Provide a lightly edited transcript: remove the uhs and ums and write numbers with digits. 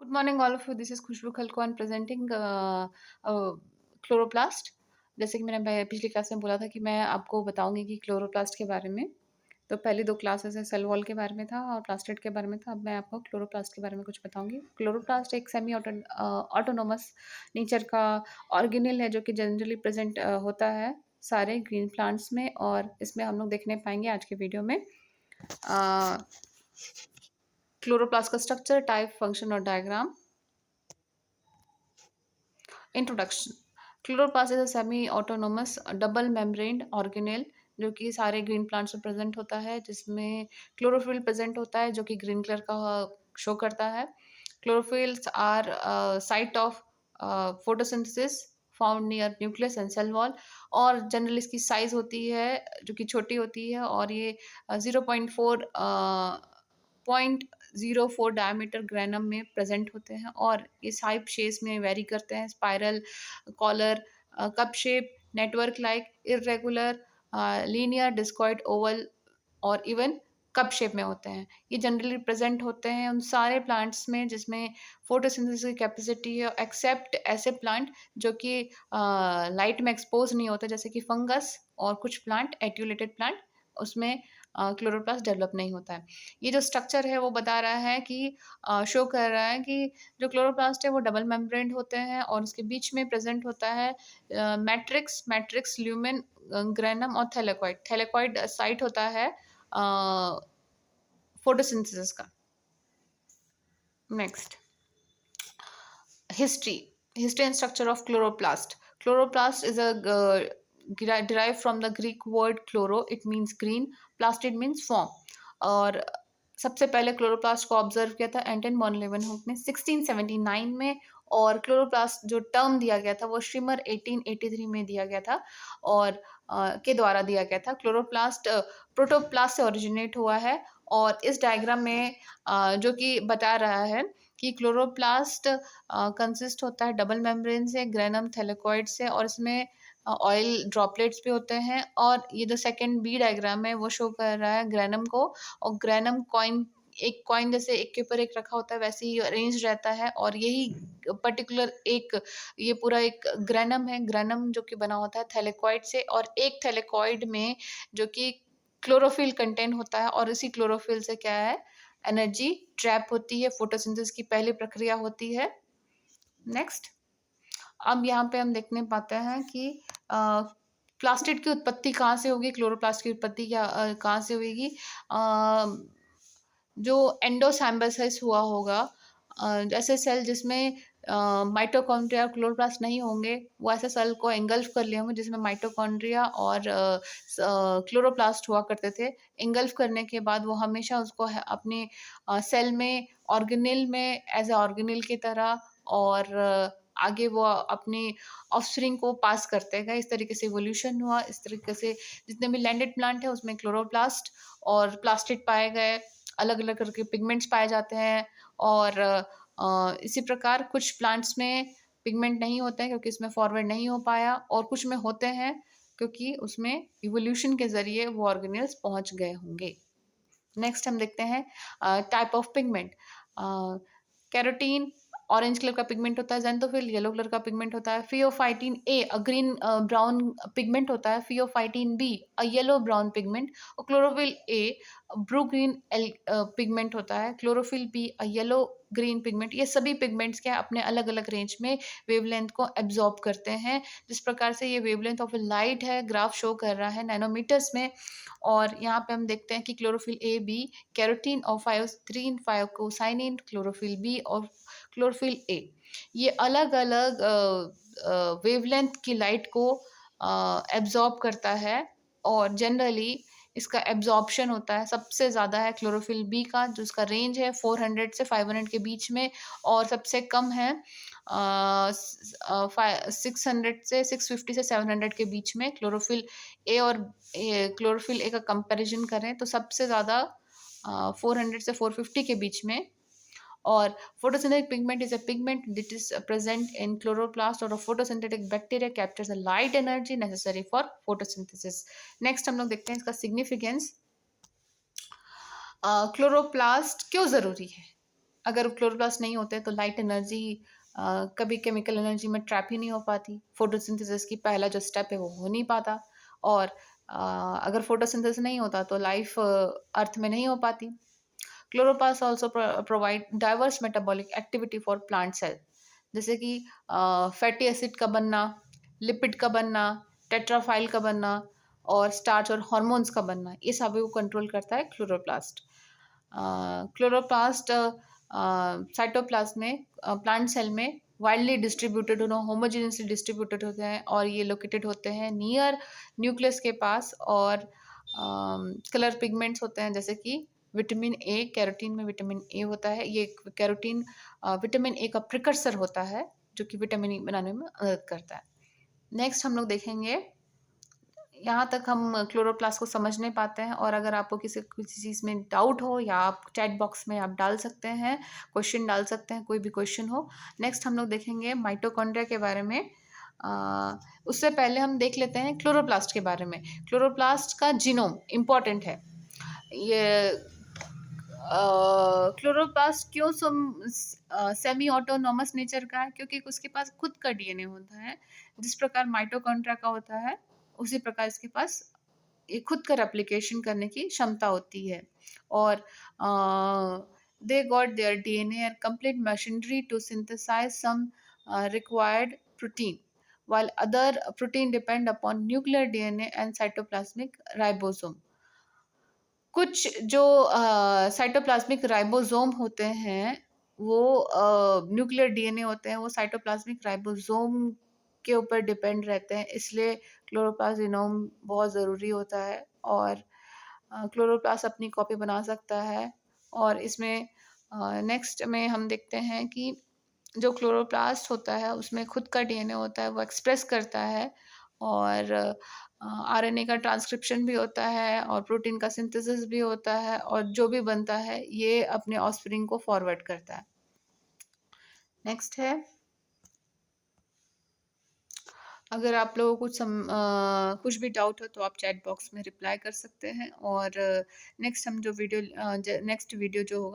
Good morning, all of you. This is Khushboo खलको and presenting chloroplast. जैसे कि मैंने पिछली क्लास में बोला था कि मैं आपको बताऊंगी कि क्लोरोप्लास्ट के बारे में। तो पहली दो क्लासेस है सेल वॉल के बारे में था और प्लास्टिड के बारे में था। अब मैं आपको क्लोरोप्लास्ट के बारे में कुछ बताऊंगी। क्लोरोप्लास्ट एक सेमी ऑटोनोमस नेचर का ऑर्गेनेल है जो कि जनरली प्रेजेंट होता है सारे ग्रीन प्लांट्स में, और इसमें हम लोग देखने पाएंगे आज के वीडियो में क्लोरोप्लास्ट का स्ट्रक्चर, टाइप, फंक्शन और diagram. Introduction. Chloroplast is a semi autonomous double membraned organelle जो कि सारे ग्रीन प्लांट्स में प्रेजेंट होता है, जिसमें क्लोरोफिल प्रेजेंट होता है जो कि ग्रीन कलर का शो करता है। Chlorophylls are site of photosynthesis found near nucleus and cell wall, और जनरली इसकी साइज होती है जो कि छोटी होती है, और ये 0.04 डायमीटर ग्रेनम में प्रेजेंट होते हैं, और ये साइप शेप्स में वेरी करते हैं। Spiral, collar, cup shape, network like, irregular, linear, discoid, oval और इवन कप शेप में होते हैं। ये जनरली प्रेजेंट होते हैं उन सारे प्लांट्स में जिसमें फोटोसिंथेसिस की कैपेसिटी है, एक्सेप्ट ऐसे प्लांट जो कि लाइट में एक्सपोज नहीं होते, जैसे कि फंगस और कुछ प्लांट, एट्यूलेटेड प्लांट, उसमें क्लोरोप्लास्ट डेवलप नहीं होता है। ये जो स्ट्रक्चर है वो बता रहा है कि शो कर रहा है कि जो क्लोरोप्लास्ट है वो डबल मेम्ब्रेन होते हैं, और उसके बीच में प्रेजेंट होता है मैट्रिक्स, ल्यूमेन, ग्रेनम और थैलेकॉइड। थैलेकॉइड साइट होता है फोटोसिंथेसिस का। Next, history and structure of chloroplast is a derived from the Greek word chloro, it means green, plastid means form। और सबसे पहले क्लोरोप्लास्ट को ऑब्जर्व किया था एंटन बॉन लेवेनहुक ने 1679 में, और क्लोरोप्लास्ट जो टर्म दिया गया था वो श्रिमर 1883 में दिया गया था, और के द्वारा दिया गया था। क्लोरोप्लास्ट प्रोटोप्लास्ट से ओरिजिनेट हुआ है, और इस डायग्राम में जो कि बता रहा है कि क्लोरोप्लास्ट कंसिस्ट होता है डबल मेम्ब्रेन से, ग्रेनम, थैलेकॉइड से, और इसमें ऑयल ड्रॉपलेट्स भी होते हैं। और ये जो सेकंड बी डायग्राम है वो शो कर रहा है ग्रेनम को, और ग्रेनम कॉइन, एक कॉइन जैसे एक के ऊपर एक रखा होता है वैसे ही अरेंज रहता है, और यही पर्टिकुलर एक, ये पूरा एक ग्रेनम है। ग्रेनम जो कि बना होता है थैलेकॉइड से, और एक थैलेकॉइड में जो कि क्लोरोफिल कंटेन होता है, और इसी क्लोरोफिल से क्या है, एनर्जी ट्रैप होती है, फोटोसिंथेसिस की पहली प्रक्रिया होती है। नेक्स्ट, अब यहाँ पे हम देखने पाते हैं कि प्लास्टिड की उत्पत्ति कहाँ से होगी, क्लोरोप्लास्ट की उत्पत्ति क्या कहाँ से होगी। जो एंडोसाइम्बोसिस हुआ होगा, ऐसे सेल जिसमें माइटोकॉन्ड्रिया और क्लोरोप्लास्ट नहीं होंगे, वो ऐसे सेल को एंगल्फ कर लिए होंगे जिसमें माइटोकॉन्ड्रिया और क्लोरोप्लास्ट हुआ करते थे। एंगल्फ करने के बाद वो हमेशा उसको अपने सेल में, ऑर्गेनेल में एज ए ऑर्गेनेल की तरह, और आगे वो अपने ऑफस्प्रिंग को पास करते गए। इस तरीके से इवोल्यूशन हुआ। इस तरीके से जितने भी लैंडेड प्लांट है उसमें क्लोरोप्लास्ट और प्लास्टिड पाए गए, अलग अलग करके पिगमेंट्स पाए जाते हैं। और इसी प्रकार कुछ प्लांट्स में पिगमेंट नहीं होते हैं क्योंकि इसमें फॉरवर्ड नहीं हो पाया, और कुछ में होते हैं क्योंकि उसमें इवोल्यूशन के जरिए वो ऑर्गेनेल्स पहुंच गए होंगे। नेक्स्ट हम देखते हैं type of pigment. Carotene orange colour का पिगमेंट होता है, ज़ेंथोफिल येलो कलर का पिगमेंट होता है, फियोफाइटिन ए अ ग्रीन ब्राउन पिगमेंट होता है, pheophytin be a yellow brown pigment, और chlorophyll A blue green pigment होता है, chlorophyll be a yellow green pigment. ये सभी पिगमेंट्स क्या अपने अलग अलग रेंज में वेवलेंथ को एब्जॉर्ब करते हैं। जिस प्रकार से ये वेवलेंथ ऑफ लाइट है, ग्राफ शो कर रहा है नैनोमीटर्स में। और यहाँ पे हम देखते हैं कि क्लोरोफिल ए बी, कैरोटीन और फायोस्टीन, फायोकोसाइनिन, क्लोरोफिल बी और क्लोरोफिल ए, ये अलग अलग वेवलेंथ की लाइट को एब्जॉर्ब करता है, और जनरली इसका एब्जॉर्प्शन होता है सबसे ज़्यादा है क्लोरोफिल बी का, जो उसका रेंज है 400 से 500 के बीच में, और सबसे कम है 600 से 650 से 700 के बीच में। क्लोरोफिल ए और क्लोरोफिल ए का कंपैरिजन करें तो सबसे ज़्यादा 400 से 450 के बीच में। और photosynthetic pigment is a pigment that is present in chloroplast, or a photosynthetic bacteria captures the light energy necessary for photosynthesis। Next हम लोग देखते हैं इसका सिग्निफिकेंस। क्लोरोप्लास्ट क्यों ज़रूरी है। अगर क्लोरोप्लास्ट नहीं होते तो लाइट एनर्जी कभी केमिकल एनर्जी में ट्रैप ही नहीं हो पाती, फोटोसिंथेसिस की पहला जो स्टेप है वो हो नहीं पाता, और अगर फोटोसिंथेसिस नहीं होता तो लाइफ अर्थ में नहीं हो पाती। Chloroplast also provide diverse metabolic activity for plant cell, जैसे कि फैटी एसिड का बनना, लिपिड का बनना, टेट्राफाइल का बनना, और स्टार्च और हार्मोन्स का बनना, ये सभी को कंट्रोल करता है क्लोरोप्लास्ट। क्लोरोप्लास्ट साइटोप्लाज्म में, प्लांट सेल में वाइडली डिस्ट्रीब्यूटेड, होमोजेनियसली डिस्ट्रीब्यूटेड होते हैं, और ये लोकेटेड होते हैं नियर न्यूक्लियस के पास, और कलर पिगमेंट्स होते हैं जैसे कि विटामिन ए, कैरोटीन में विटामिन ए होता है, ये कैरोटीन विटामिन ए का प्रिकर्सर होता है जो कि विटामिन ई बनाने में मदद करता है। नेक्स्ट हम लोग देखेंगे, यहाँ तक हम क्लोरोप्लास्ट को समझ नहीं पाते हैं, और अगर आपको किसी चीज़ में डाउट हो या आप चैट बॉक्स में आप डाल सकते हैं, क्वेश्चन डाल सकते हैं, कोई भी क्वेश्चन हो। नेक्स्ट हम लोग देखेंगे माइटोकॉन्ड्रिया के बारे में। उससे पहले हम देख लेते हैं क्लोरोप्लास्ट के बारे में। क्लोरोप्लास्ट का जीनोम इम्पॉर्टेंट है। ये क्लोरोप्लास्ट क्यों सेमी ऑटोनॉमस नेचर का है? क्योंकि उसके पास खुद का डीएनए होता है, जिस प्रकार माइटोकॉन्ड्रिया का होता है उसी प्रकार इसके पास ये खुद का रेप्लिकेशन करने की क्षमता होती है, और they got their DNA and complete machinery to synthesize some required protein, while other protein depend upon nuclear DNA and cytoplasmic ribosome। कुछ जो साइटोप्लाज्मिक राइबोसोम होते हैं वो न्यूक्लियर डीएनए होते हैं, वो साइटोप्लाज्मिक राइबोसोम के ऊपर डिपेंड रहते हैं, इसलिए क्लोरोप्लास्ट जीनोम बहुत ज़रूरी होता है, और क्लोरोप्लास्ट अपनी कॉपी बना सकता है। और इसमें नेक्स्ट में हम देखते हैं कि जो क्लोरोप्लास्ट होता है उसमें खुद का डीएनए होता है, वो एक्सप्रेस करता है, और आरएनए का ट्रांसक्रिप्शन भी होता है, और प्रोटीन का सिंथेसिस भी होता है, और जो भी बनता है ये अपने ऑफस्प्रिंग को फॉरवर्ड करता है। नेक्स्ट है, अगर आप लोगों को कुछ भी डाउट हो तो आप चैट बॉक्स में रिप्लाई कर सकते हैं, और नेक्स्ट हम जो वीडियो नेक्स्ट वीडियो जो होगा